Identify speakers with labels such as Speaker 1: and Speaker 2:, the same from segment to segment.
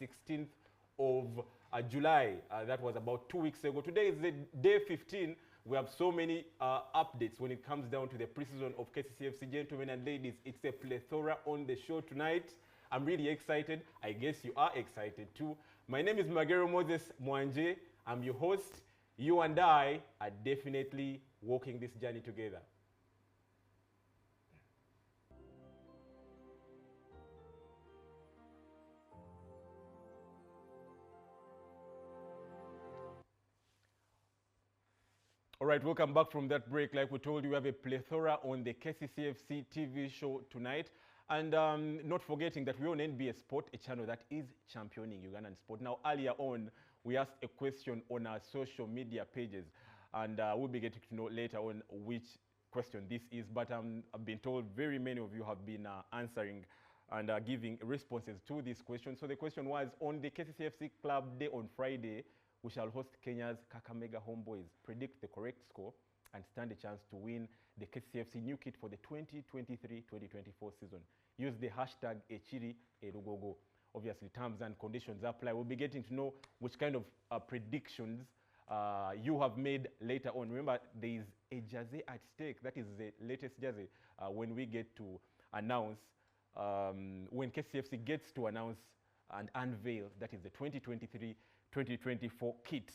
Speaker 1: 16th of July. That was about 2 weeks ago. Today is the day 15. We have so many updates when it comes down to the preseason of KCCA FC. Gentlemen and ladies, it's a plethora on the show tonight. I'm really excited. I guess you are excited too. My name is Magero Moses Mwanje. I'm your host. You and I are definitely walking this journey together. All right, welcome back from that break. Like we told you, we have a plethora on the KCCA FC TV show tonight. And not forgetting that we're on NBA Sport, a channel that is championing Ugandan sport. Now, earlier on, we asked a question on our social media pages. And we'll be getting to know later on which question this is. But I've been told very many of you have been answering and giving responses to this question. So the question was, on the KCCA FC Club Day on Friday, we shall host Kenya's Kakamega Homeboys. Predict the correct score and stand a chance to win the KCCA FC new kit for the 2023-2024 season. Use the hashtag Echiri Lugogo. Obviously, terms and conditions apply. We'll be getting to know which kind of predictions you have made later on. Remember, there is a jersey at stake. That is the latest jersey when we get to announce, when KCCA FC gets to announce and unveil, that is the 2023-2024 kit.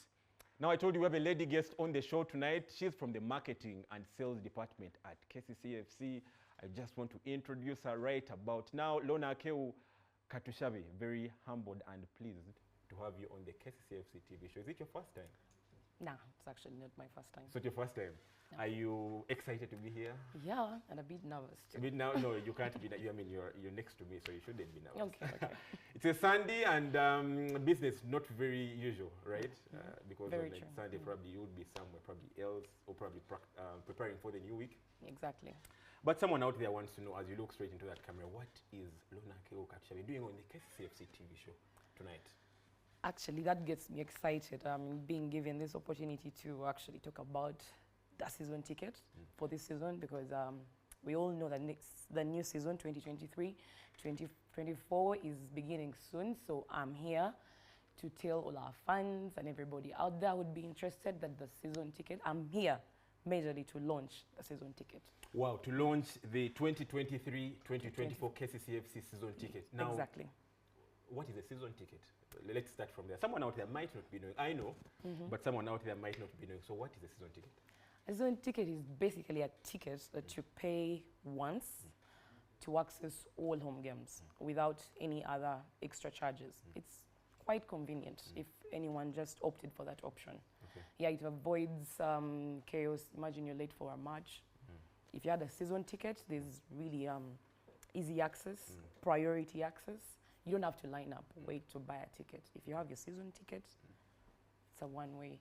Speaker 1: Now, I told you we have a lady guest on the show tonight. She's from the marketing and sales department at KCCA FC. I just want to introduce her right about now. Lona Akeu Katushabi, very humbled and pleased to have you on the KCCA FC TV show. Is it your first time?
Speaker 2: No, it's actually not my first time.
Speaker 1: So it's your first time? No. Are you excited to be here?
Speaker 2: Yeah, and a bit nervous too.
Speaker 1: A bit now? No, you can't be. I mean, you're next to me, so you shouldn't be nervous.
Speaker 2: Okay.
Speaker 1: It's a Sunday and business not very usual, right? Because
Speaker 2: very
Speaker 1: on
Speaker 2: true.
Speaker 1: Sunday probably you would be somewhere probably else or probably preparing for the new week.
Speaker 2: Exactly.
Speaker 1: But someone out there wants to know, as you look straight into that camera, what is Lona Akeu Katushabi doing on the KCCA FC TV show tonight?
Speaker 2: Actually, that gets me excited. I'm being given this opportunity to actually talk about the season ticket for this season, because we all know that the new season 2023-2024 is beginning soon. So I'm here to tell all our fans and everybody out there who would be interested that the season ticket, I'm here majorly to launch the season ticket. Wow,
Speaker 1: to launch the 2023-2024 KCCA FC season ticket. Now, exactly. What is a season ticket? Let's start from there. Someone out there might not be knowing. I know, but someone out there might not be knowing. So what is a season ticket?
Speaker 2: A season ticket is basically a ticket that you pay once to access all home games without any other extra charges. It's quite convenient if anyone just opted for that option. Okay. Yeah, it avoids chaos. Imagine you're late for a match. If you had a season ticket, there's really easy access, priority access. You don't have to line up, wait to buy a ticket. If you have your season ticket, it's a one-way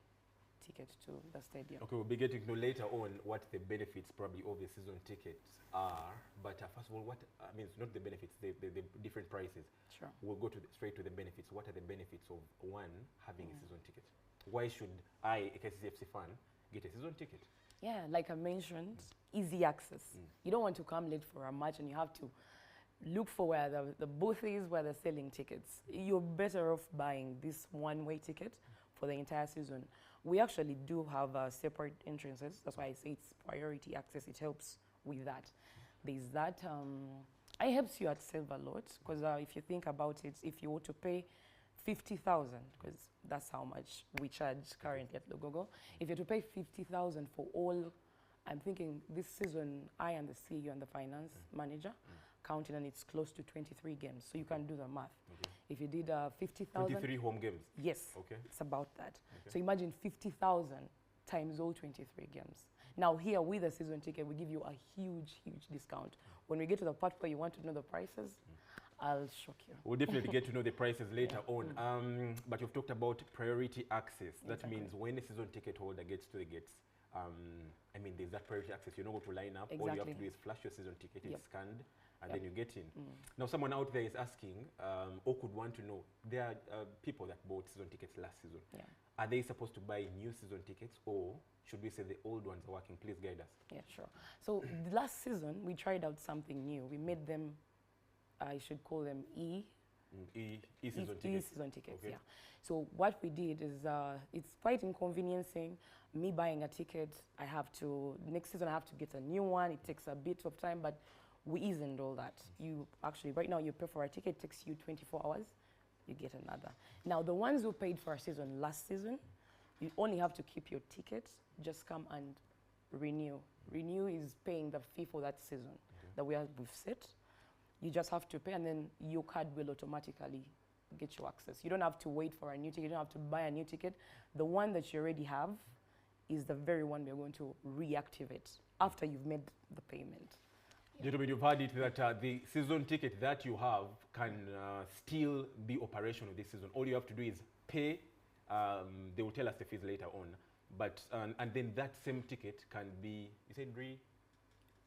Speaker 2: ticket to the stadium. Okay, we'll be getting to know later on what the benefits probably of the season tickets are. But first of all, what I mean, not the benefits, the different prices. Sure. We'll go to straight to the benefits. What are the benefits of one having a season ticket? Why should I, a KCCA FC fan, get a season ticket? Yeah, like I mentioned, easy access. You don't want to come late for a match and you have to look for where the booth is, where they're selling tickets. You're better off buying this one-way ticket for the entire season. We actually do have separate entrances. That's why I say it's priority access. It helps with that. There's that. It helps you at save a lot, because if you think about it, if you were to pay 50,000, because that's how much we charge currently at Lugogo, if you're to pay 50,000 for all, I'm thinking this season, I and the CEO and the finance manager counted, and it's close to 23 games. So you can do the math. Okay. If you did 50,000. 23 home games? Yes. Okay. It's about that. Okay. So imagine 50,000 times all 23 games. Now here with the season ticket, we give you a huge, huge discount. When we get to the part where you want to know the prices, I'll shock you. We'll definitely get to know the prices later on. But you've talked about priority access. That means when a season ticket holder gets to the gates, I mean, there's that priority access. You're not going to line up. All you have to do is flash your season ticket, it's scanned, and then you get in. Now, someone out there is asking, or could want to know, there are people that bought season tickets last season. Are they supposed to buy new season tickets, or should we say the old ones are working? Please guide us. Yeah, sure. So last season, we tried out something new. We made them, I should call them
Speaker 1: E-season tickets.
Speaker 2: E-season tickets,
Speaker 1: Okay.
Speaker 2: yeah. So what we did is, it's quite inconveniencing. Me buying a ticket, next season I have to get a new one. It takes a bit of time, but we eased all that. You actually, right now you pay for a ticket, it takes you 24 hours, you get another. Now the ones who paid for a season last season, you only have to keep your ticket, just come and renew. Renew is paying the fee for that season that we've set. You just have to pay, and then your card will automatically get you access. You don't have to wait for a new ticket. You don't have to buy a new ticket. The one that you already have is the very one we're going to reactivate after you've made the payment.
Speaker 1: Gentlemen, you've heard it that the season ticket that you have can still be operational this season. All you have to do is pay. They will tell us the fees later on. But and then that same ticket can be, you said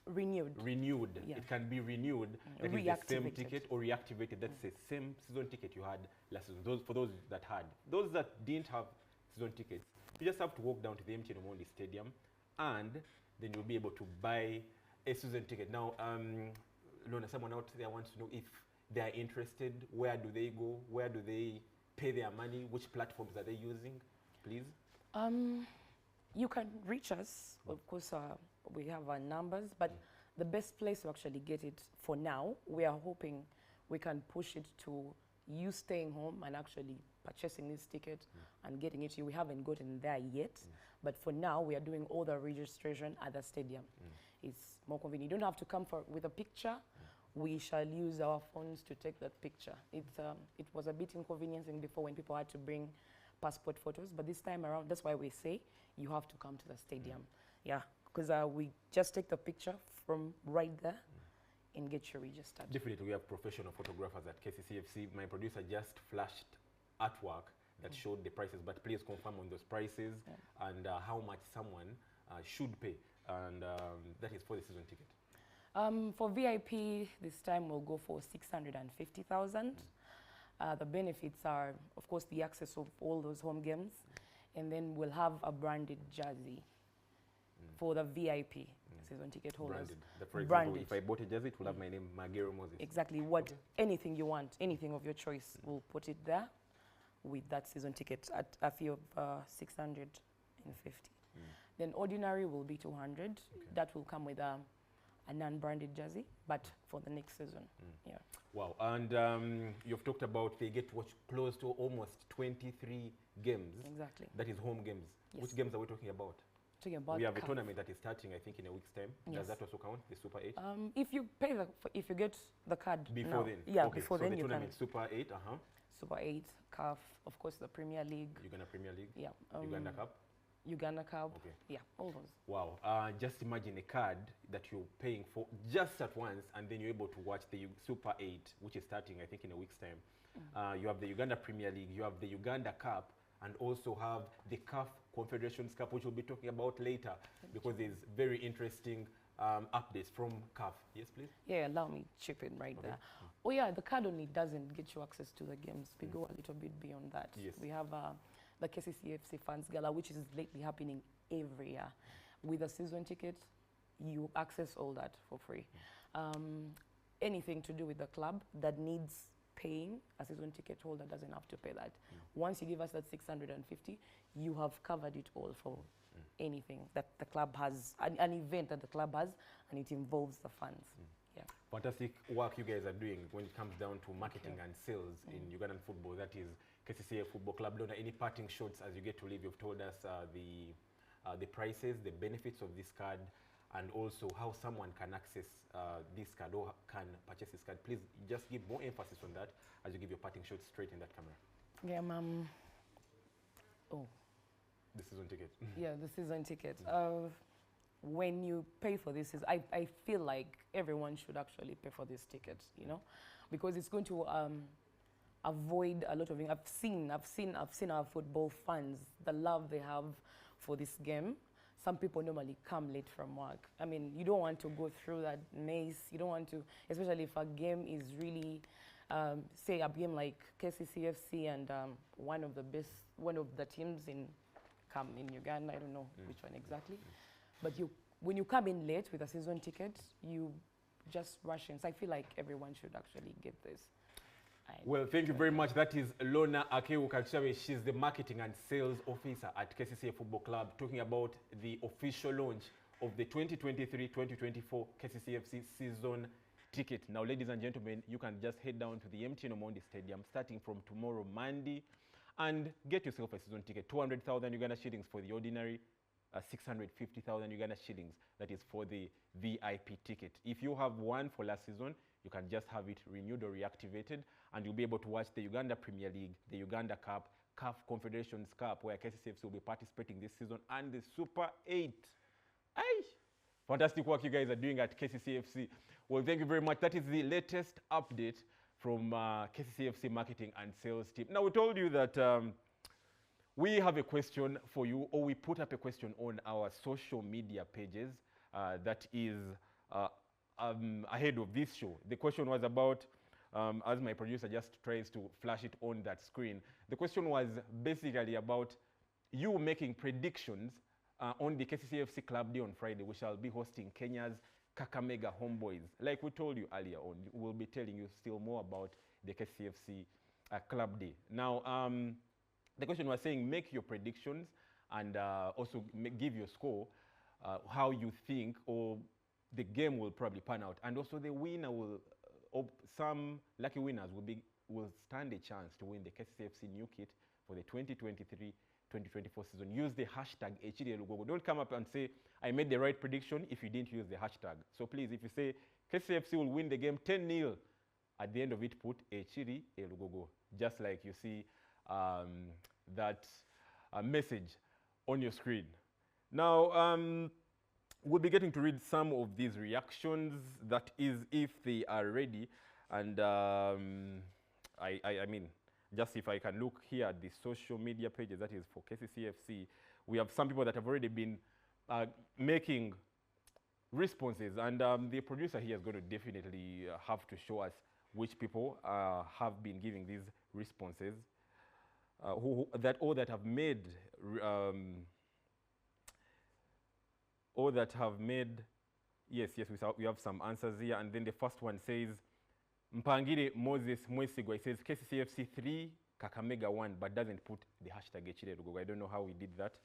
Speaker 2: renewed.
Speaker 1: Renewed.
Speaker 2: Yeah.
Speaker 1: It can be renewed. That is the same ticket or reactivated. That's the same season ticket you had last season. For those that had. Those that didn't have season tickets, you just have to walk down to the Etienne Katenga Stadium, and then you'll be able to buy a season ticket. Now, Lona, someone out there wants to know if they are interested. Where do they go? Where do they pay their money? Which platforms are they using? Please.
Speaker 2: You can reach us. Of course, we have our numbers, but the best place to actually get it for now, we are hoping we can push it to you staying home and actually purchasing this ticket and getting it. We haven't gotten there yet, but for now, we are doing all the registration at the stadium. It's more convenient. You don't have to come with a picture. We shall use our phones to take that picture. It was a bit inconveniencing before when people had to bring passport photos, but this time around, that's why we say you have to come to the stadium. Yeah, because we just take the picture from right there and get you registered.
Speaker 1: Definitely, we have professional photographers at KCCA FC. My producer just flashed artwork that showed the prices, but please confirm on those prices and how much someone should pay, and that is for the season ticket.
Speaker 2: For VIP, this time we'll go for 650,000. The benefits are, of course, the access of all those home games, and then we'll have a branded jersey for the VIP season ticket holders.
Speaker 1: Branded. For example, if I bought a jersey, it will have my name, Magero Moses.
Speaker 2: Exactly. Anything you want, anything of your choice, we'll put it there with that season ticket at a fee of 650. Then ordinary will be 200. That will come with a non-branded jersey, but for the next season. Yeah.
Speaker 1: Wow. And you've talked about they get to watch close to almost 23 games.
Speaker 2: Exactly.
Speaker 1: That is home games.
Speaker 2: Yes.
Speaker 1: Which games are we talking about?
Speaker 2: Talking about
Speaker 1: we have a tournament that is starting, I think, in a week's time.
Speaker 2: Yes.
Speaker 1: Does that also count, the Super 8?
Speaker 2: If you pay if you get the card
Speaker 1: before
Speaker 2: now.
Speaker 1: then?
Speaker 2: Yeah,
Speaker 1: okay,
Speaker 2: before
Speaker 1: so
Speaker 2: then
Speaker 1: the
Speaker 2: you
Speaker 1: tournament,
Speaker 2: can.
Speaker 1: Super 8,
Speaker 2: Super 8, CAF, of course, the Premier League.
Speaker 1: Uganda Premier League?
Speaker 2: Yeah.
Speaker 1: Uganda Cup?
Speaker 2: Uganda Cup.
Speaker 1: Okay.
Speaker 2: Yeah, all those.
Speaker 1: Wow. Just imagine a card that you're paying for just at once, and then you're able to watch the Super 8, which is starting, I think, in a week's time. You have the Uganda Premier League, you have the Uganda Cup, and also have the CAF Confederations Cup, which we'll be talking about later, because there's very interesting updates from CAF. Yes, please?
Speaker 2: Yeah, allow me to chip in right there. Oh yeah, the card only doesn't get you access to the games. We go a little bit beyond that.
Speaker 1: Yes.
Speaker 2: We have the KCCA FC Fans Gala, which is lately happening every year. With a season ticket, you access all that for free. Anything to do with the club that needs paying, a season ticket holder doesn't have to pay that. Once you give us that 650, you have covered it all for anything that the club has, an event that the club has, and it involves the funds. Yeah.
Speaker 1: Fantastic work you guys are doing when it comes down to marketing and sales in Ugandan football. That is KCCA Football Club. Donna, any parting shots as you get to leave? You've told us the prices, the benefits of this card, and also how someone can access this card or can purchase this card. Please just give more emphasis on that as you give your parting shots straight in that camera.
Speaker 2: Yeah,
Speaker 1: The season ticket.
Speaker 2: Yeah, the season ticket. When you pay for this, I feel like everyone should actually pay for this ticket, you know, because it's going to avoid a lot of things. I've seen our football fans, the love they have for this game. Some people normally come late from work. I mean, you don't want to go through that maze. You don't want to, especially if a game is really, say a game like KCCA FC and one of the teams in Uganda, I don't know which one exactly. But when you come in late with a season ticket, you just rush in. So I feel like everyone should actually get this.
Speaker 1: Well, thank you very much. That is Lona Akeu Kachawe. She's the marketing and sales officer at KCCA Football Club, talking about the official launch of the 2023-2024 KCCFC season ticket. Now, ladies and gentlemen, you can just head down to the MTN Omondi Stadium starting from tomorrow, Monday, and get yourself a season ticket. 200,000 Uganda shillings for the ordinary, 650,000 Uganda shillings, that is for the VIP ticket. If you have one for last season, you can just have it renewed or reactivated, and you'll be able to watch the Uganda Premier League, the Uganda Cup, CAF Confederations Cup, where KCCFC will be participating this season, and the Super 8. Aye. Fantastic work you guys are doing at KCCFC. Well, thank you very much. That is the latest update from KCCFC marketing and sales team. Now, we told you that we have a question for you, or we put up a question on our social media pages that is ahead of this show. The question was about, as my producer just tries to flash it on that screen, the question was basically about you making predictions on the KCCFC Club Day on Friday. We shall be hosting Kenya's Kakamega Homeboys. Like we told you earlier on, we'll be telling you still more about the KCCFC Club Day. Now, the question was saying make your predictions and also give your score, how you think or the game will probably pan out. And also the winner will, some lucky winners will stand a chance to win the KCCFC new kit for the 2023-2024 season. Use the hashtag #Lugogo. Don't come up and say, I made the right prediction if you didn't use the hashtag. So please, if you say KCCFC will win the game 10-0, at the end of it, put #Lugogo. Just like you see that message on your screen. Now, we'll be getting to read some of these reactions, that is, if they are ready. And I mean, just if I can look here at the social media pages, that is for KCCFC, we have some people that have already been making responses. And the producer here is going to definitely have to show us which people have been giving these responses, that have made yes, we have some answers here. And then the first one says, Mpangire Moses Mwesigwa, it says KCCFC 3, Kakamega 1, but doesn't put the hashtag #Lugogo. I don't know how we did that.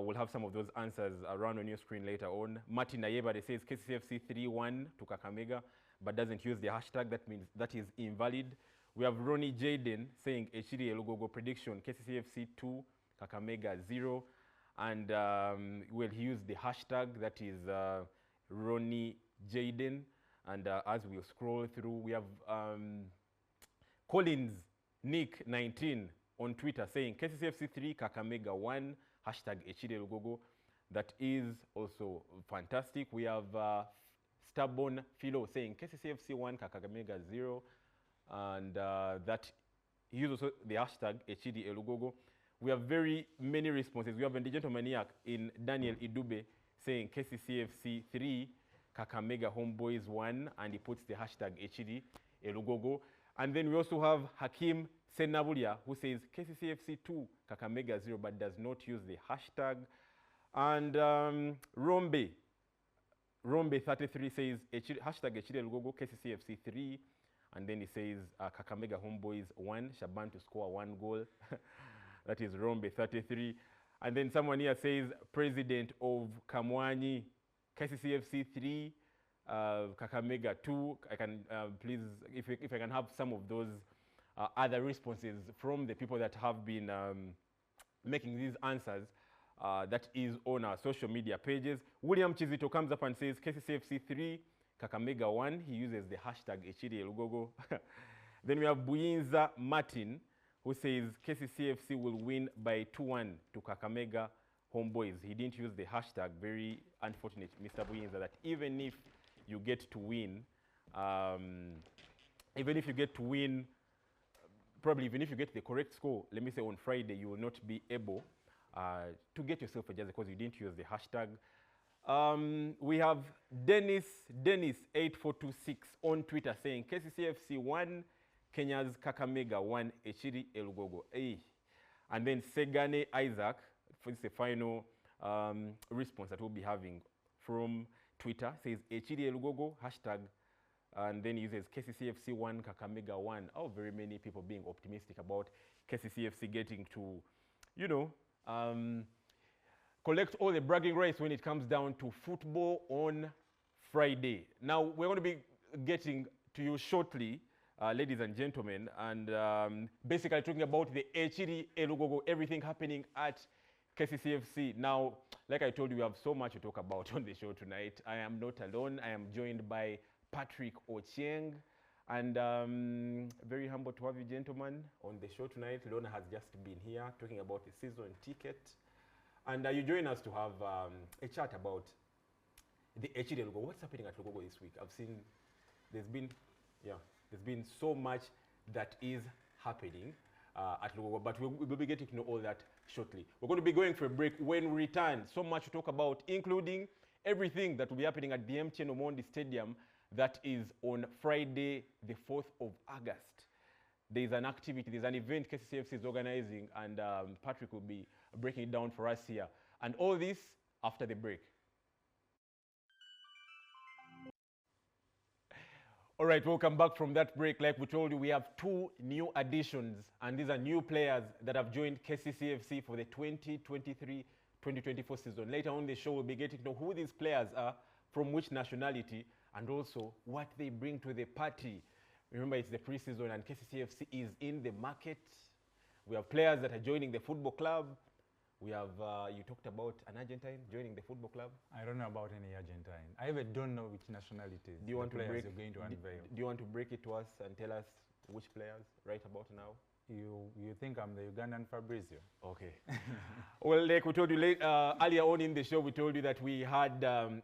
Speaker 1: We'll have some of those answers around on your screen later on. Martin Ayeba says KCCFC 3-1 to Kakamega, but doesn't use the hashtag. That means that is invalid. We have Ronnie Jaden saying #Lugogo prediction, KCCFC 2, Kakamega 0. And he used the hashtag, that is Ronnie Jaden. And as we scroll through, we have Collins Nick 19 on Twitter saying KCCFC 3, Kakamega 1, hashtag #Lugogo. That is also fantastic. We have Stubborn Philo saying KCCFC 1, Kakamega 0. And that he used also the hashtag #Lugogo. We have very many responses. We have a gentleman here in Daniel Idube saying KCCFC 3, Kakamega Homeboys 1, and he puts the hashtag #Lugogo. And then we also have Hakim Senabulia, who says KCCFC 2, Kakamega 0, but does not use the hashtag. And Rombe 33 says hashtag #Lugogo, KCCFC 3, and then he says Kakamega Homeboys 1, Shaban to score 1 goal. That is Rombe 33. And then someone here says President of Kamwani, KCCFC 3, Kakamega 2. I can please, if I can have some of those other responses from the people that have been making these answers, that is on our social media pages. William Chizito comes up and says KCCFC 3, Kakamega 1. He uses the hashtag #Lugogo. Then we have Buyinza Martin, who says KCCFC will win by 2-1 to Kakamega Homeboys. He didn't use the hashtag. Very unfortunate, Mr. Buyinza, that even if you get to win, probably even if you get the correct score, let me say on Friday, you will not be able to get yourself a jersey because you didn't use the hashtag. We have Dennis8426 on Twitter saying KCCFC 1, Kenya's Kakamega 1, #Lugogo. And then Segane Isaac, for the final response that we'll be having from Twitter, says #Lugogo, hashtag And then he uses KCCFC 1, Kakamega 1. Oh, very many people being optimistic about KCCFC getting to, you know, collect all the bragging rights when it comes down to football on Friday. Now, we're going to be getting to you shortly, ladies and gentlemen, and basically talking about the Echiri Lugogo, everything happening at KCCFC. Now, like I told you, we have so much to talk about on the show tonight. I am not alone. I am joined by Patrick Ochieng, and very humble to have you gentlemen on the show tonight. Lona has just been here talking about the season ticket, and you join us to have a chat about the Echiri Lugogo. What's happening at Lugogo this week? I've seen there's been so much that is happening at Lugogo, but we'll be getting to know all that shortly. We're going to be going for a break. When we return, so much to talk about, including everything that will be happening at the MTN Omondi Stadium. That is on Friday, the 4th of August. There's an activity, there's an event KCCFC is organizing, and Patrick will be breaking it down for us here. And all this after the break. All right, welcome back from that break. Like we told you, we have 2 new additions, and these are new players that have joined KCCFC for the 2023-2024 season. Later on the show, we'll be getting to know who these players are, from which nationality, and also what they bring to the party. Remember, it's the pre-season and KCCFC is in the market. We have players that are joining the football club. We have, you talked about an Argentine joining the football club.
Speaker 3: I don't know about any Argentine. I even don't know which nationalities
Speaker 1: do you want to break,
Speaker 3: you're going to unveil.
Speaker 1: Do you want to break it to us and tell us which players right about now?
Speaker 3: You think I'm the Ugandan Fabrizio?
Speaker 1: Okay. Well, like we told you earlier on in the show, we told you that we had a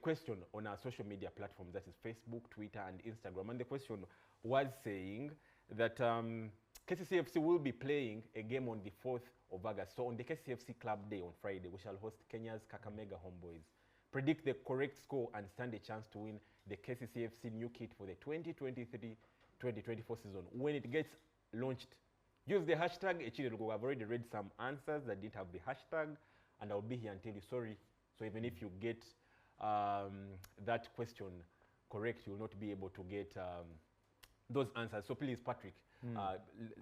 Speaker 1: question on our social media platforms, that is Facebook, Twitter, and Instagram. And the question was saying that KCCFC will be playing a game on the 4th of August. So on the KCCFC Club Day on Friday, we shall host Kenya's Kakamega Homeboys. Predict the correct score and stand a chance to win the KCCFC new kit for the 2023-2024 season. When it gets launched, use the hashtag Echiri Lugogo. I've already read some answers that didn't have the hashtag, and I'll be here and tell you sorry. So even if you get that question correct, you will not be able to get those answers. So please, Patrick,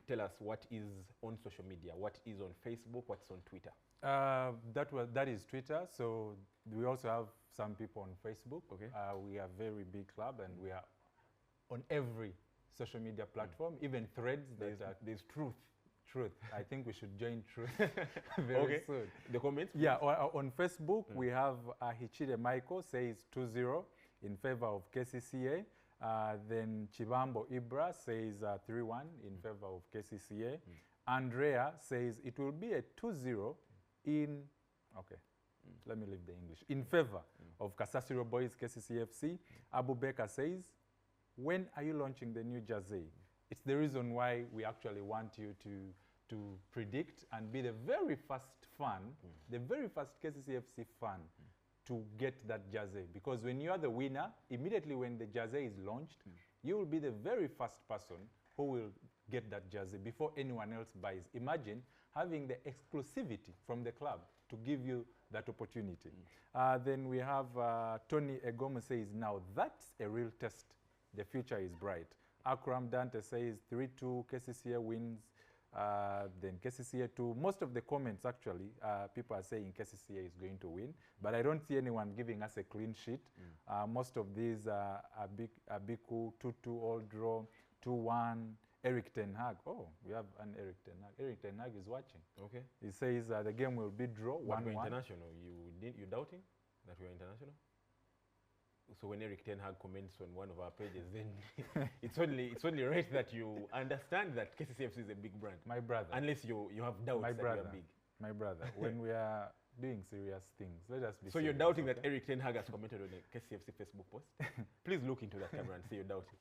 Speaker 1: tell us what is on social media, what is on Facebook, what's on Twitter.
Speaker 3: That is Twitter. So we also have some people on Facebook.
Speaker 1: Okay.
Speaker 3: We are a very big club, and we are on every social media platform, even Threads.
Speaker 1: There's Truth.
Speaker 3: I think we should join Truth very soon.
Speaker 1: The comments?
Speaker 3: Yeah, on Facebook, we have Hichire Michael says 2-0 in favor of KCCA. Then Chibambo Ibra says 3-1 in favor of KCCA. Andrea says it will be a 2-0 in, let me leave the English, in favor of Kasasiro Boys KCCFC. Abu Bekar says, when are you launching the new jersey? It's the reason why we actually want you to predict and be the very first fan, the very first KCCFC fan to get that jersey. Because when you are the winner, immediately when the jersey is launched, you will be the very first person who will get that jersey before anyone else buys. Imagine having the exclusivity from the club to give you that opportunity. Then we have Tony Egomo says, now that's a real test. The future is bright. Akram Dante says 3-2, KCCA wins. Then KCCA 2. Most of the comments actually, people are saying KCCA is going to win, but I don't see anyone giving us a clean sheet. Most of these are Abiku 2-2 all draw, 2-1. Eric Ten Hag. Oh, we have an Eric Ten Hag. Eric Ten Hag is watching. Okay. He says the game will be draw 1-1.
Speaker 1: International. You doubting that we are international? So when Eric Ten Hag comments on one of our pages, then it's only right that you understand that KCCFC is a big brand.
Speaker 3: My brother.
Speaker 1: Unless you have doubts that we are big.
Speaker 3: My brother. When we are doing serious things, let us be
Speaker 1: So
Speaker 3: serious,
Speaker 1: you're doubting that Eric Ten Hag has commented on a KCCFC Facebook post? Please look into that camera and say you're doubting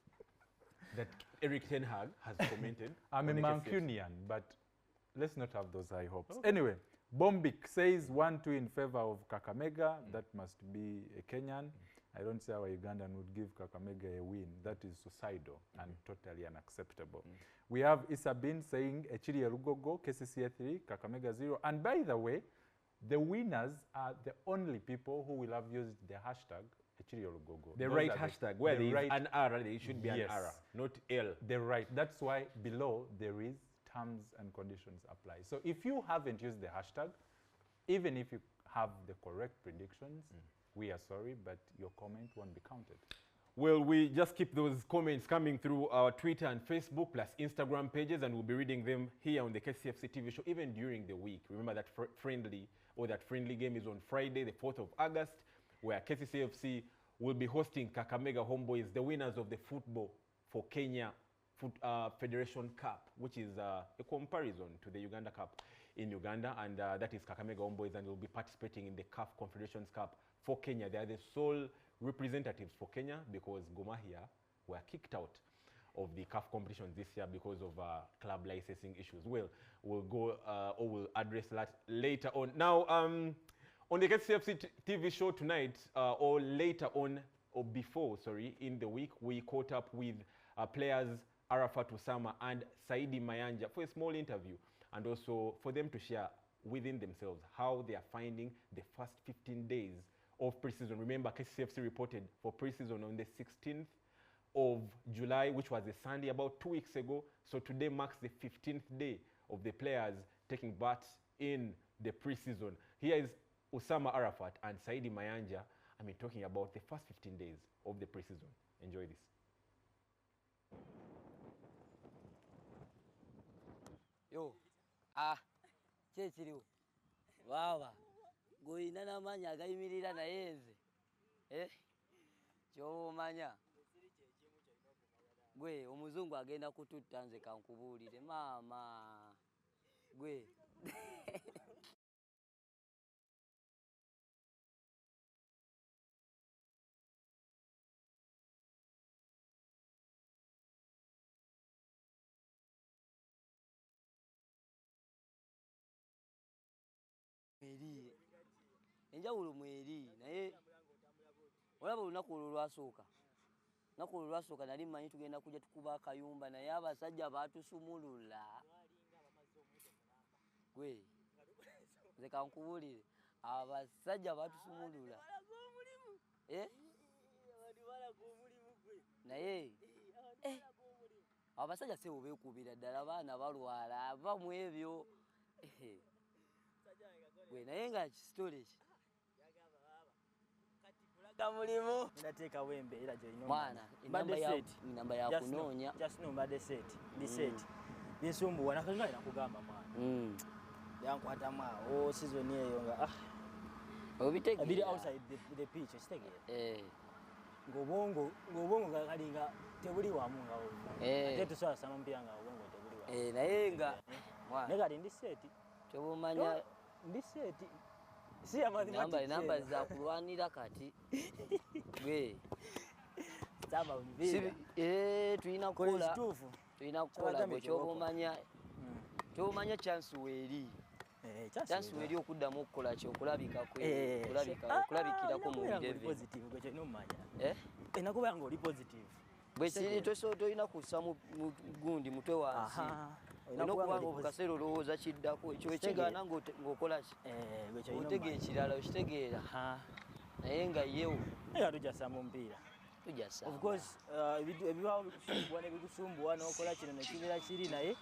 Speaker 1: that Eric Ten Hag has commented.
Speaker 3: I'm a Mancunian, but let's not have those high hopes. Okay. Anyway, Bombik says 1-2 in favor of Kakamega. That must be a Kenyan. I don't see how a Ugandan would give Kakamega a win. That is suicidal and totally unacceptable. We have Isabin saying Echiri Lugogo, KCCA 3, Kakamega 0. And by the way, the winners are the only people who will have used the hashtag Lugogo.
Speaker 1: The
Speaker 3: Those
Speaker 1: right
Speaker 3: are
Speaker 1: hashtag, where
Speaker 3: the
Speaker 1: there is
Speaker 3: right,
Speaker 1: an R, there should be an
Speaker 3: yes,
Speaker 1: R, not L.
Speaker 3: The right. That's why below there is terms and conditions apply. So if you haven't used the hashtag, even if you have the correct predictions, we are sorry, but your comment won't be counted.
Speaker 1: Well, we just keep those comments coming through our Twitter and Facebook plus Instagram pages, and we'll be reading them here on the KCFC TV show, even during the week. Remember that friendly game is on Friday, the 4th of August, where KCCFC will be hosting Kakamega Homeboys, the winners of the Football for Kenya Federation Cup, which is a comparison to the Uganda Cup in Uganda, and that is Kakamega Homeboys, and will be participating in the CAF Confederations Cup for Kenya. They are the sole representatives for Kenya because Gor Mahia were kicked out of the CAF competition this year because of club licensing issues. Well, we'll go or we'll address that later on. Now, on the KCCA TV show tonight, or later on, or before, sorry, in the week, we caught up with players Arafat Osama and Saidi Mayanja for a small interview, and also for them to share within themselves how they are finding the first 15 days of pre-season. Remember, KCCFC reported for pre-season on the 16th of July, which was a Sunday about 2 weeks ago. So today marks the 15th day of the players taking part in the pre-season. Here is Osama Arafat and Saidi Mayanja, talking about the first 15 days of the pre-season. Enjoy this.
Speaker 4: Yo, chechiriwo. Baba. Goina namanya agayimirira na yenze. Kyomanya. Gwe omuzungu agenda kututtanze kankubulire mama. Gwe. Enjawulo mweri naye olaba olunaku olwasooka nali mmanyi tugenda kujja tukuba akayumba naye abasajja baatusumulula. Gwe nze kankubulire abasajja baatusumulula naye abasajja sebo beekubira ddala abaana balwala ava mu ebyo gwe naye nga kisitole ki mulimu
Speaker 5: ndateekawo embeera gyolina
Speaker 4: mwana enamba yakunoonya
Speaker 5: just no mbadde set ndi set binsumbuwa nakalina nakugamba mwana yankwatamu awo season eyo nga biri outside the pitch ekitegeera ng'obwongo kalinga tebuli wamu nga ate tusobola kusama omupiira nga obwongo tebuli wamu
Speaker 4: naye nga
Speaker 5: naye kati ndi set
Speaker 4: tebumanya
Speaker 5: ndi set
Speaker 4: namba zakulwanira kati gwe tulina kukola gwe kyobumanya chance weeri okuddamu okukola ki okulabikirako mu
Speaker 5: nakubera nga oli positive
Speaker 4: bwe kiri tolina kussa mu gundi mutwe wansi olinaokubanga okukaseera olowooza kiddako ekyo ekigaana ng'okola ki otega ekirala okitegeera naye nga yewo
Speaker 5: nga tujasa mu mpiira
Speaker 4: tujasa
Speaker 5: of course ebibawo bikusumbuwa nebigusumbuwa n'okola kino nekibeera kiri naye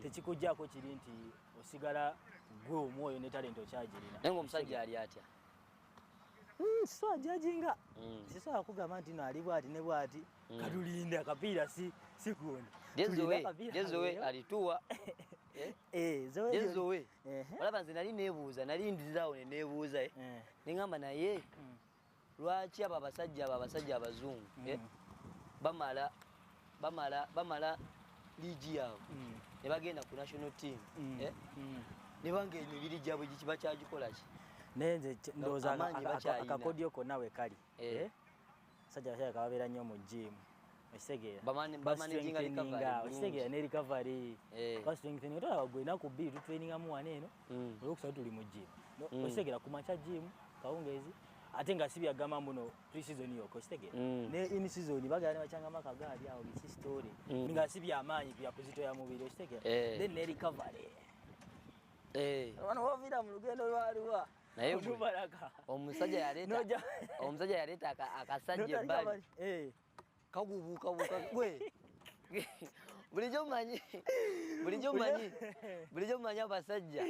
Speaker 5: tekikugjaako kiri nti osigala gwe omwoyo ne talenti okyagirina
Speaker 4: naye ng'omusajja ali atya
Speaker 5: sisobola jajinga sisobola kugamba nti no ali bwati ne bwati katulinde akapiira si gundi
Speaker 4: Jezowe alituwa Jezowe olaba nze nali neebuuza nali ndizaawo ne neebuuza neŋŋamba naye lwaki abo abasajja abazungu bamala liigi yaabwe ne bagenda ku national team ne banga emibiri gyabwe kiba kyagikola ki
Speaker 5: naye nze ndowooza akakodyo konna we kali abasajja basajja babeera nnyo mu jimu ekitegeera ne recovery bastrengthening otolaba gwe enaku bbiri tutrainingamu wano eno olwokusatu tuli mu jimu ekitegeera ku makya jimu kawungeezi ate nga si byagamba muno pre-season yokko ekitegeera ne in season bagala ne bacyangamu akagaali awo biki story nga si byamaanyi byakuzitoya mubiri ekitegeera then ne recovery wano wovira mu lugendo lwaliwa
Speaker 4: naye omusajja yaleeta akasajja ebbali kagubuukabuuka gwe bulijjo mmanyi abasajja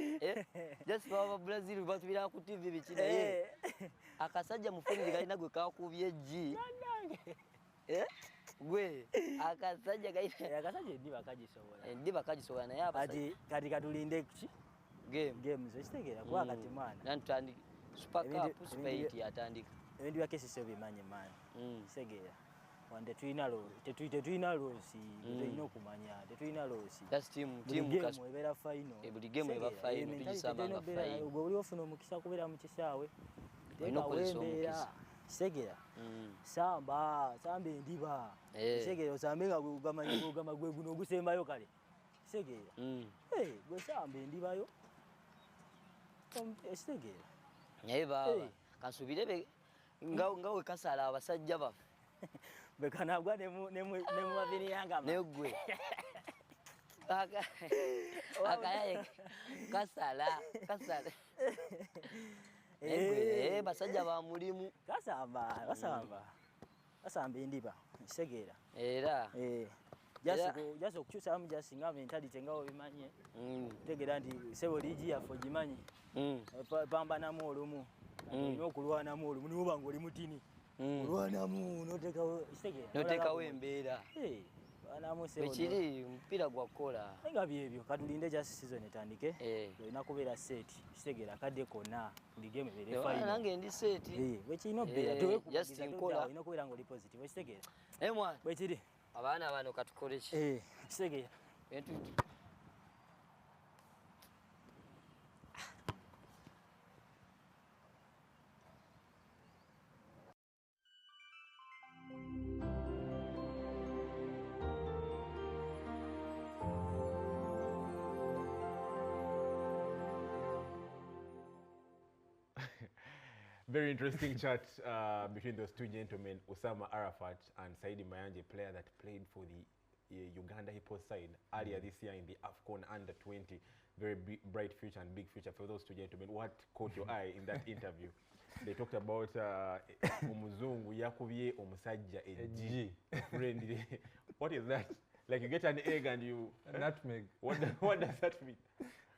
Speaker 4: just baba Brazil batubira ku TV biki naye akasajja mufuliri kalina gwe kakubye eggi gwe akasajja endiba kagisobola naye abasajja
Speaker 5: kati katulinde ki games ekitegeera kuba kati maana
Speaker 4: nantutandika super cup super 8 yatandika
Speaker 5: ebintu bya KCCA bimanye maana kitegeera wande tulina loosi tulina okumanya tetulina loosi
Speaker 4: game
Speaker 5: ebeera final
Speaker 4: buli game eba final tugisambanga final
Speaker 5: ubwo buli ofuna omukisa kubeera mu kisaawe teekawembeera kitegeera samba endiba kitegeera osambe nga gugama gwe guno ogusembayo kale kitegeera gwe samba endibayo kitegeera
Speaker 4: naye baba kansubire nga we kasala abasajja baffe
Speaker 5: bekanabwa ne mu mabiri yanga
Speaker 4: negwe akaye kasala negwe basajja ba mulimu
Speaker 5: kasamba endiba kisegeera
Speaker 4: era
Speaker 5: just okukyusamu just nga mentality ngawo bimanye tegeera nti sebo ligi yaffe ogimanyi pambanamu olumu olina okulwanamu olumu niwoba nga oli mutini olwanamu
Speaker 4: notekawo embeera ekiri omupiira gwakola
Speaker 5: nga byebyo katulinde just season etandike olina kubeera set kitegeera kadde konna buli game ebeere final
Speaker 4: nange ndi set
Speaker 5: wekirina obeera
Speaker 4: just nkola
Speaker 5: olina okubeera nga oli positive ekitegeera
Speaker 4: mwana
Speaker 5: bwekiri
Speaker 4: abaana bano katukole ki
Speaker 5: kitegeera
Speaker 1: Very interesting chat between those two gentlemen, Osama Arafat and Saidi Mayanje, player that played for the Uganda Hippos side earlier this year in the AFCON Under-20. Very bright future and big future for those two gentlemen. What caught your eye in that interview? They talked about Omuzungu yakubye omusajja eggi. Friend, what is that? Like you get an egg and you...
Speaker 3: A nutmeg.
Speaker 1: What does that mean?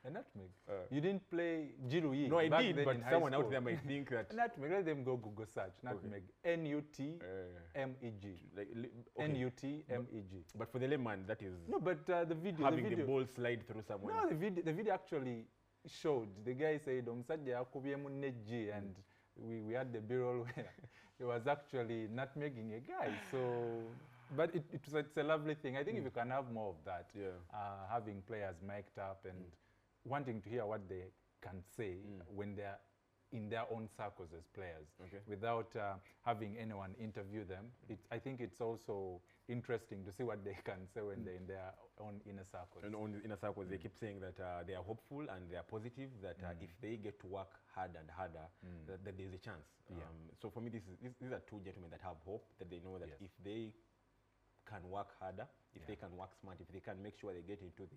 Speaker 3: A nutmeg. You didn't play Jiruyi.
Speaker 1: No, I did, but someone out there might think that...
Speaker 3: Nutmeg, let them go Google search. Nutmeg. N-U-T-M-E-G.
Speaker 1: Like,
Speaker 3: N-U-T-M-E-G.
Speaker 1: But for the layman, that is...
Speaker 3: No, but the video...
Speaker 1: Having the ball slide through someone.
Speaker 3: No, the video actually showed. The guy said, Omusajja yakubyemu neggi, and we had the B-roll where he was actually nutmegging a guy. So... But it's a lovely thing. I think if you can have more of that, having players mic'd up and wanting to hear what they can say when they're in their own circles as players, without having anyone interview them. I think it's also interesting to see what they can say when they're in their own inner circles.
Speaker 1: And on inner circles, they keep saying that they are hopeful and they are positive, that if they get to work hard and harder, that there's a chance. So for me, these are two gentlemen that have hope, that they know that if they can work harder, if they can work smart, if they can make sure they get into the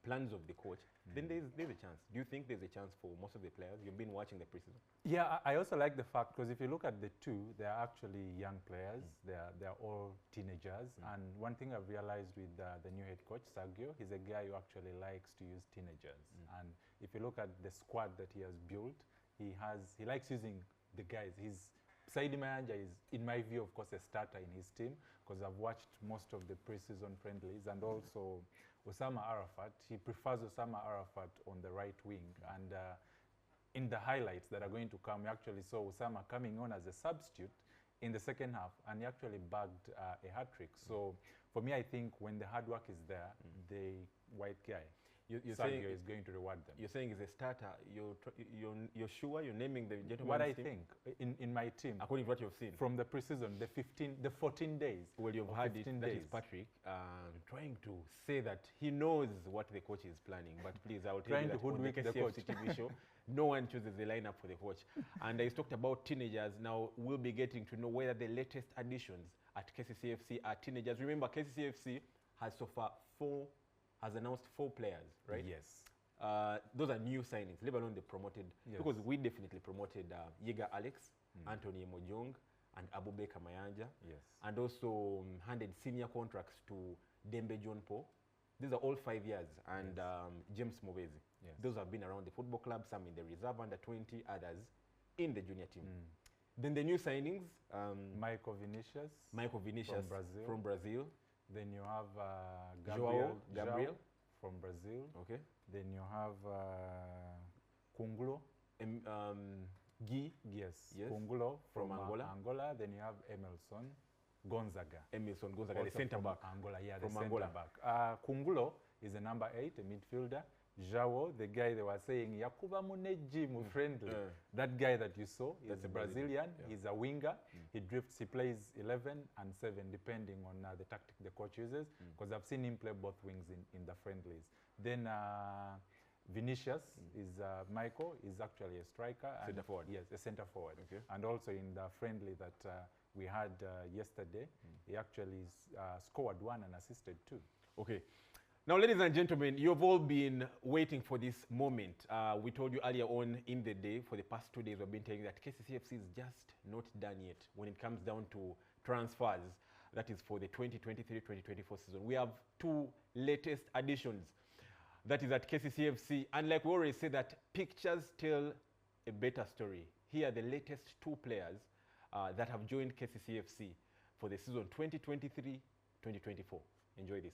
Speaker 1: plans of the coach, then there's a chance. Do you think there's a chance for most of the players? You've been watching the preseason.
Speaker 3: Yeah, I also like the fact, because if you look at the two, they're actually young players. They're all teenagers. And one thing I've realized with the new head coach, Sergio, he's a guy who actually likes to use teenagers. And if you look at the squad that he has built, he likes using the guys. Saidi Mayanja is, in my view, of course, a starter in his team, because I've watched most of the preseason friendlies, and also Osama Arafat. He prefers Osama Arafat on the right wing, and in the highlights that are going to come, we actually saw Osama coming on as a substitute in the second half, and he actually bagged a hat-trick. So for me, I think when the hard work is there, the white guy, Sergio, is going to reward them.
Speaker 1: You're saying he's a starter. You're sure you're naming the gentleman?
Speaker 3: What I think in my team,
Speaker 1: according to what you've seen
Speaker 3: from the preseason, the 14 days.
Speaker 1: Well, you've heard it. That is Patrick trying to say that he knows what the coach is planning. But please, I'll tell you that on the KCCA TV show, no one chooses the lineup for the coach. And he's talked about teenagers. Now we'll be getting to know whether the latest additions at KCCA FC are teenagers. Remember, KCCA FC has so far has announced 4 players, right?
Speaker 3: Yes.
Speaker 1: those are new signings, let alone the promoted, because we definitely promoted Yiga Alex, Anthony Mojong, and Abubeka Mayanja, and also handed senior contracts to Dembe John Paul. These are all 5 years, and James Movezi. Those have been around the football club, some in the reserve under 20, others in the junior team. Then the new signings,
Speaker 3: Michael Vinicius from Brazil. Then you have Gabriel from Brazil.
Speaker 1: Okay.
Speaker 3: Then you have Kungulo.
Speaker 1: Guy.
Speaker 3: Yes. Kungulo from
Speaker 1: Angola.
Speaker 3: Then you have Emerson Gonzaga,
Speaker 1: the centre back.
Speaker 3: Angola,
Speaker 1: from
Speaker 3: the
Speaker 1: Angola.
Speaker 3: centre back. Kungulo is a number 8, a midfielder. Jao, the guy they were saying, Yakuba Muneji, friendly. That guy that you saw is a Brazilian. He's a winger. He drifts, he plays 11 and 7, depending on the tactic the coach uses, because I've seen him play both wings in the friendlies. Then Vinicius is Michael, is actually a striker.
Speaker 1: Centre forward.
Speaker 3: Yes, a centre forward.
Speaker 1: Okay.
Speaker 3: And also in the friendly that we had yesterday, he actually scored 1 and assisted 2.
Speaker 1: Okay. Now, ladies and gentlemen, you've all been waiting for this moment. We told you earlier on in the day, for the past 2 days, we've been telling you that KCCFC is just not done yet when it comes down to transfers. That is for the 2023-2024 season. We have 2 latest additions. That is at KCCFC. And like we already said, that pictures tell a better story. Here are the latest 2 players that have joined KCCFC for the season 2023-2024. Enjoy this.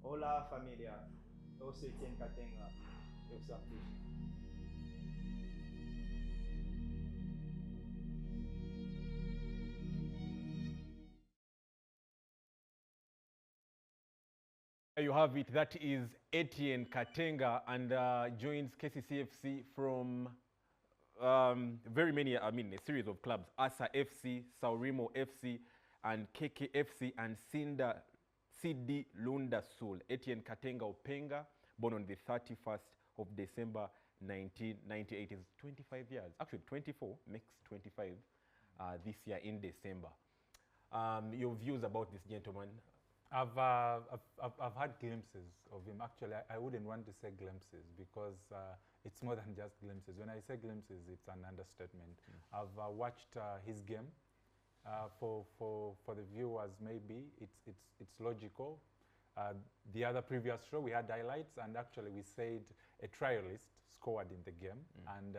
Speaker 6: Hola familia, yo soy Etienne Katenga, yo soy artista.
Speaker 1: There you have it. That is Etienne Katenga, and joins KCCFC from very many, a series of clubs. Asa FC, Saurimo FC, and KKFC, and Sidi Lunda Sul. Etienne Katenga Openga, born on the 31st of December 1998. Is 25 years. Actually, 24, makes 25 this year in December. Your views about this gentleman?
Speaker 3: I've had glimpses of him. Actually, I wouldn't want to say glimpses, because it's more than just glimpses. When I say glimpses, it's an understatement. I've watched his game. For the viewers, maybe it's logical. The other previous show, we had highlights, and actually we said a trialist scored in the game, and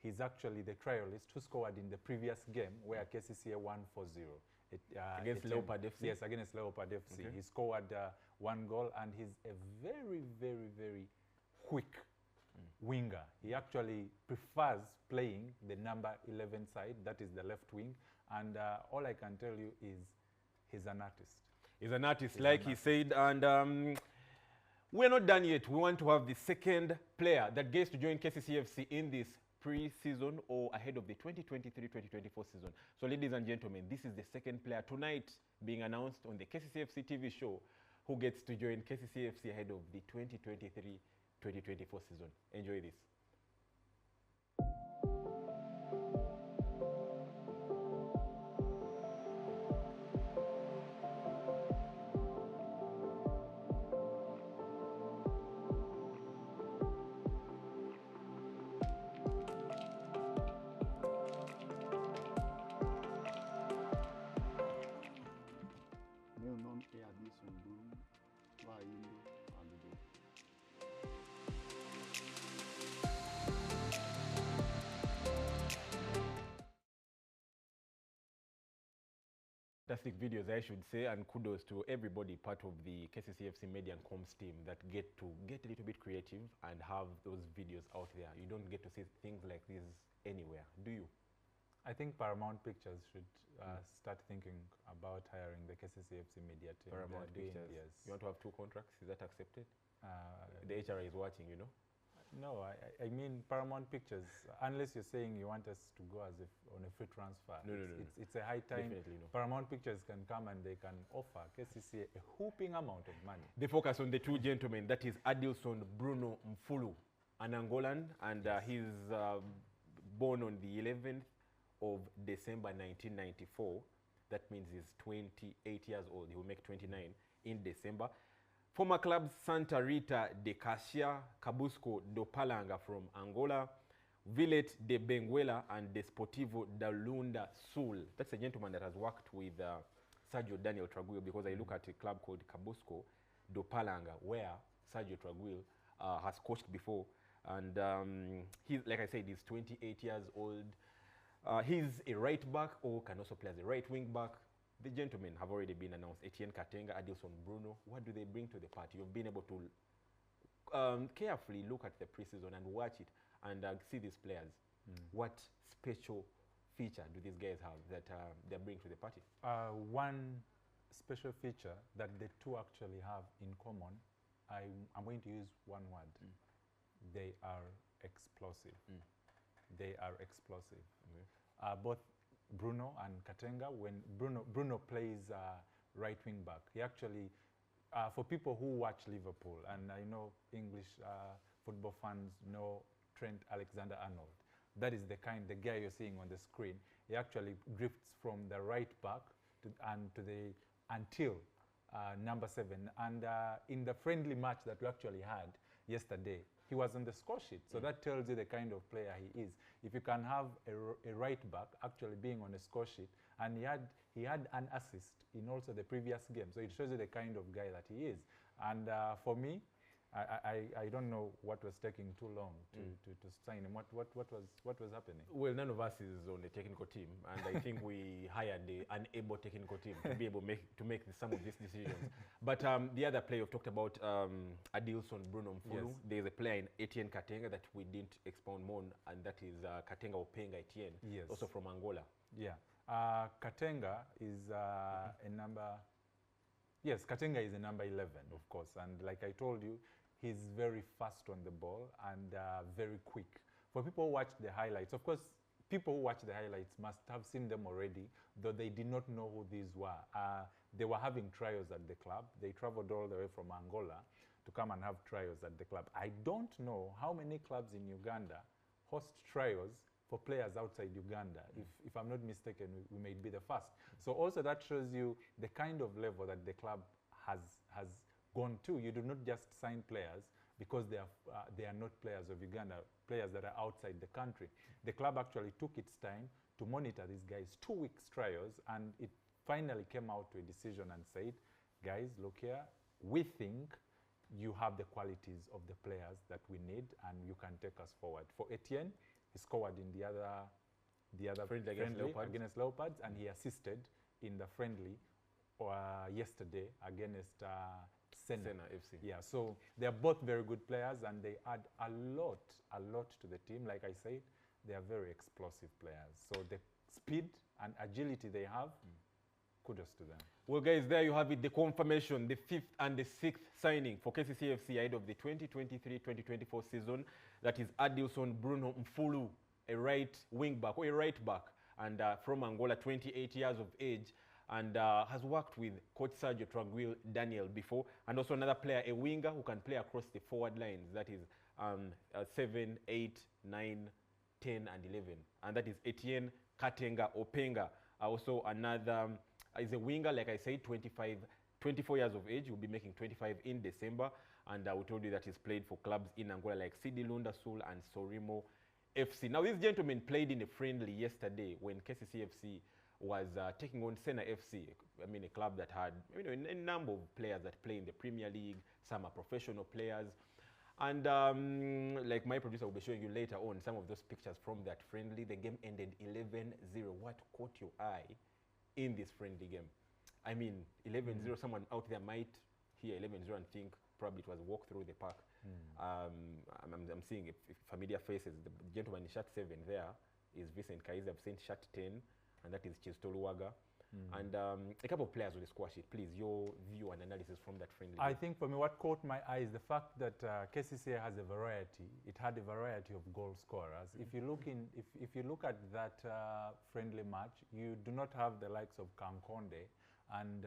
Speaker 3: he's actually the trialist who scored in the previous game where KCCA won 4-0.
Speaker 1: Against Leopard FC?
Speaker 3: Yes, against Leopard FC.
Speaker 1: Okay.
Speaker 3: He scored 1 goal, and he's a very, very, very quick winger. He actually prefers playing the number 11 side, that is the left wing, and all I can tell you is he's an artist.
Speaker 1: He's an artist, like he said, and we're not done yet. We want to have the second player that gets to join KCCFC in this pre-season or ahead of the 2023-2024 season. So, ladies and gentlemen, this is the second player tonight being announced on the KCCFC TV show who gets to join KCCFC ahead of the 2023-2024 season. Enjoy this.
Speaker 7: Meu nome é Adilson Bruno, lá indo a Lugogo.
Speaker 1: Fantastic videos, I should say, and kudos to everybody part of the KCCA FC Media and Comms team that get a little bit creative and have those videos out there. You don't get to see things like this anywhere, do you?
Speaker 3: I think Paramount Pictures should start thinking about hiring the KCCA FC Media team.
Speaker 1: Paramount Pictures.
Speaker 3: Yes.
Speaker 1: You want to have 2 contracts? Is that accepted? The HRA is watching, you know.
Speaker 3: No, I mean Paramount Pictures, unless you're saying you want us to go as if on a free transfer.
Speaker 1: No.
Speaker 3: It's a high time.
Speaker 1: Definitely no.
Speaker 3: Paramount Pictures can come and they can offer KCCA a whooping amount of money.
Speaker 1: They focus on the 2 gentlemen, that is Adilson Bruno Mfulu, an Angolan, and he's born on the 11th of December 1994. That means he's 28 years old. He will make 29 in December. Former clubs Santa Rita de Cacia, Cabusco do Palanga from Angola, Villette de Benguela and Desportivo da Lunda Sul. That's a gentleman that has worked with Sergio Daniel Traguil, because I look at a club called Cabusco do Palanga where Sergio Traguil has coached before. And he's, like I said, he's 28 years old. He's a right back or can also play as a right wing back. The gentlemen have already been announced. Etienne Katenga, Adilson Bruno. What do they bring to the party? You've been able to carefully look at the preseason and watch it and see these players. What special feature do these guys have that they bring to the party?
Speaker 3: One special feature that the 2 actually have in common, I'm going to use one word. They are explosive. They are explosive. Both Bruno and Katenga, when Bruno plays right wing back, he actually, for people who watch Liverpool, and I know English football fans know Trent Alexander-Arnold, that is the guy you're seeing on the screen. He actually drifts from the right back until number 7. And in the friendly match that we actually had yesterday, he was on the score sheet. So that tells you the kind of player he is. If you can have a right back actually being on the score sheet, and he had an assist in also the previous game, so it shows you the kind of guy that he is. And for me, I don't know what was taking too long to sign him. What was happening?
Speaker 1: Well, none of us is on the technical team, and I think we hired the unable technical team to be able to make some of these decisions. But the other player we've talked about, Adilson Bruno Mfulu. Yes. There's a player in Etienne Katenga that we didn't expound more on, and that is Katenga Openga Etienne,
Speaker 3: yes,
Speaker 1: also from Angola.
Speaker 3: Yeah, Katenga is a number. Yes, Katenga is a number 11, of course, and like I told you, he's very fast on the ball and very quick. For people who watch the highlights, of course, people who watch the highlights must have seen them already, though they did not know who these were. They were having trials at the club. They traveled all the way from Angola to come and have trials at the club. I don't know how many clubs in Uganda host trials for players outside Uganda. If I'm not mistaken, we may be the first. So also that shows you the kind of level that the club has gone to. You do not just sign players because they are not players of Uganda, players that are outside the country. The club actually took its time to monitor these guys, 2 weeks trials, and it finally came out to a decision and said, guys, look here, we think you have the qualities of the players that we need and you can take us forward. For Etienne, he scored in the other friendly against Leopards, and he assisted in the friendly yesterday against Senna FC. Yeah, so they're both very good players and they add a lot to the team. Like I said, they are very explosive players. So the speed and agility they have, kudos to them.
Speaker 1: Well, guys, there you have it, the confirmation, the 5th and the 6th signing for KCCA FC ahead of the 2023-2024 season. That is Adilson Bruno Mfulu, a right wing back, or a right back, and from Angola, 28 years of age, and has worked with Coach Sergio Traguil Daniel before, and also another player, a winger who can play across the forward lines, that is 7, 8, 9, 10, and 11, and that is Etienne Katenga Openga. Also another is a winger, like I said, 24 years of age. He will be making 25 in December, and we told you that he's played for clubs in Angola like CD Lunda Sul and Sorimo FC. Now, this gentleman played in a friendly yesterday when KCCA FC was taking on Senna FC, I mean, a club that had a number of players that play in the Premier League. Some are professional players. And like my producer will be showing you later on some of those pictures from that friendly. The game ended 11-0. What caught your eye in this friendly game? I mean, 11-0, someone out there might hear 11-0 and think probably it was a walk through the park. I'm seeing if familiar faces. The gentleman in shirt 7 there is Vincent Kaiser. I've seen shirt 10, and that is Chistoluwaga. And a couple of players on the score sheet. Please, your view and analysis from that friendly.
Speaker 3: I think for me, what caught my eye is the fact that KCCA has a variety. It had a variety of goal scorers. If you look at that friendly match, you do not have the likes of Kankonde, and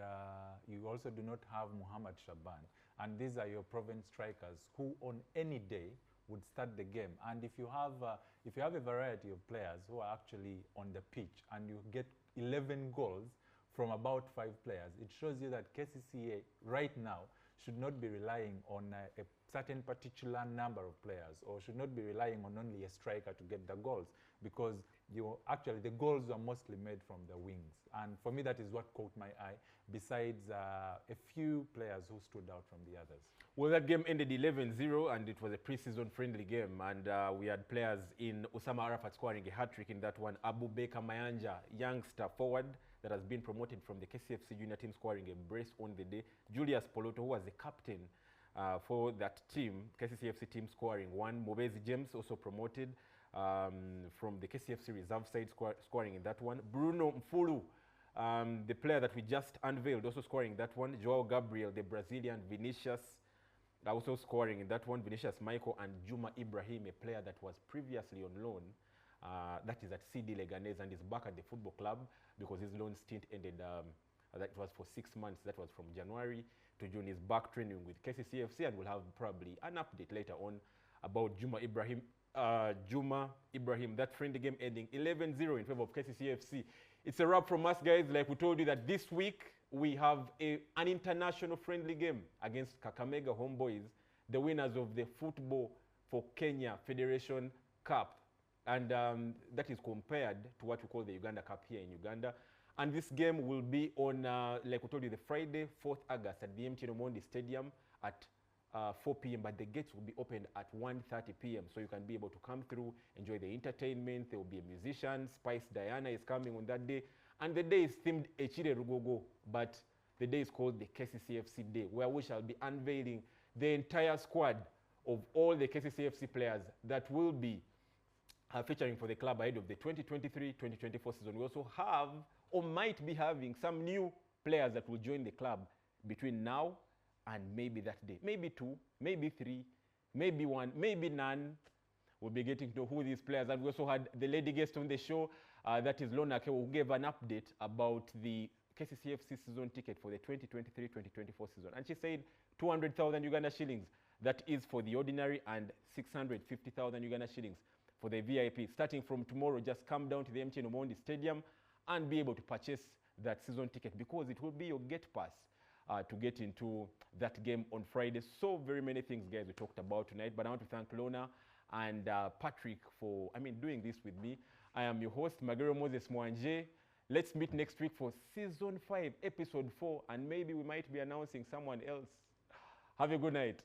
Speaker 3: you also do not have Muhammad Shaban. And these are your proven strikers who, on any day, would start the game. And if you have a variety of players who are actually on the pitch, and you get 11 goals from about 5 players, it shows you that KCCA right now should not be relying on a certain particular number of players, or should not be relying on only a striker to get the goals, because the goals are mostly made from the wings. And for me, that is what caught my eye, besides a few players who stood out from the others.
Speaker 1: Well, that game ended 11-0, and it was a pre-season friendly game. And we had players in Osama Arafat scoring a hat-trick in that one. Abu Baker Mayanja, youngster forward that has been promoted from the KCFC junior team, scoring a brace on the day. Julius Poloto, who was the captain for that team, KCCFC team, scoring 1. Mobezi James, also promoted from the KCFC reserve side, scoring in that one. Bruno Mfulu, the player that we just unveiled, also scoring that one. Joao Gabriel, the Brazilian. Vinicius, also scoring in that one. Vinicius Michael, and Juma Ibrahim, a player that was previously on loan, that is at CD Leganés, and is back at the football club because his loan stint ended, that was for 6 months. That was from January to June. He's back training with KCCFC, and we'll have probably an update later on about Juma Ibrahim. That friendly game ending 11-0 in favor of KCCFC. It's a wrap from us, guys. Like we told you that this week we have an international friendly game against Kakamega Homeboys, the winners of the Football for Kenya Federation Cup. And that is compared to what we call the Uganda Cup here in Uganda. And this game will be on, like we told you, the Friday, 4th August at the Etienne Katenga Stadium at 4 p.m. But the gates will be opened at 1:30 p.m. So you can be able to come through, enjoy the entertainment. There will be a musician. Spice Diana is coming on that day. And the day is themed Echire Lugogo, but the day is called the KCCFC Day, where we shall be unveiling the entire squad of all the KCCFC players that will be featuring for the club ahead of the 2023-2024 season. We also have, or might be having, some new players that will join the club between now and maybe that day. Maybe 2, maybe 3, maybe 1, maybe none. We'll be getting to know who these players are. We also had the lady guest on the show, that is Lona Ke, who gave an update about the KCCFC season ticket for the 2023-2024 season. And she said 200,000 Uganda shillings. That is for the ordinary, and 650,000 Uganda shillings for the VIP. Starting from tomorrow, just come down to the Etienne Katenga Stadium and be able to purchase that season ticket, because it will be your gate pass to get into that game on Friday. So very many things, guys, we talked about tonight. But I want to thank Lona and Patrick for, doing this with me. I am your host, Magero Moses Mwanje. Let's meet next week for Season 5, Episode 4, and maybe we might be announcing someone else. Have a good night.